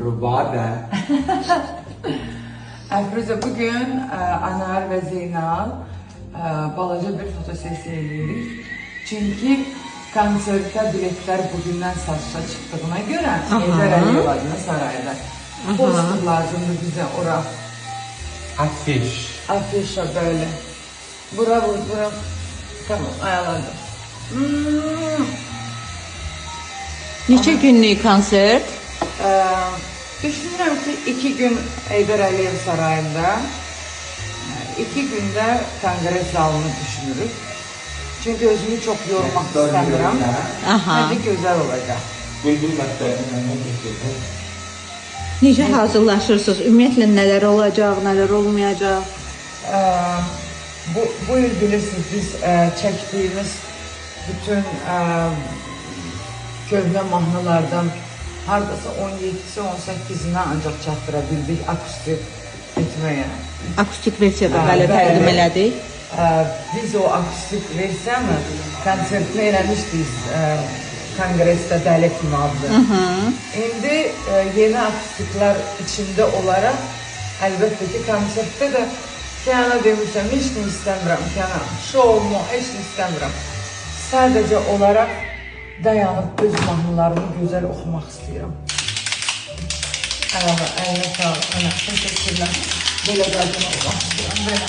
Rubada. Əfruzə, bugün Anar və Zeynal balaca bir fotosesiya edirik. Çünki konsertə biletlər bugündən satışa çıxdığına görə Heydər Əliyev adına sarayda poster lazımdır bizə ora. Afiş. Afişa böyle. Bura. Tamam, ayarladım. Neçə günlük konsert? Düşünürəm ki 2 gün Heydər Əliyev sarayında, 2 gündə kongres zalını düşünürük. Çünkü özümü çok yormak istemiyorum. Bence güzel olacak. Bülbül məktəbindən geçirdim. Necə hazırlaşırsınız? Ümumiyyətlə nələr olacaq, nələr olmayacaq? Bu yıl bilirsiniz biz çektiğimiz bütün köhnə mahnılardan hardasa 17'si 18'ine ancak çatdırabildik akustik etmeye. Akustik versiyada bəli təqdim elədik. Biz o akustik versiyanı konsertini eləmişdik kongreste Dəli Kimi adlı. İndi yeni akustikler içinde olarak elbette ki konsertte de Kənana demişəm, hiç ne istemiyorum Kənan, show mu, hiç ne istemiyorum. Sadece olarak dayanıp öz mahnılarımı güzel okumak istiyorum. Eline sağlık, ana, teşekkürler. Böyle zaten olmak istiyorum, böyle.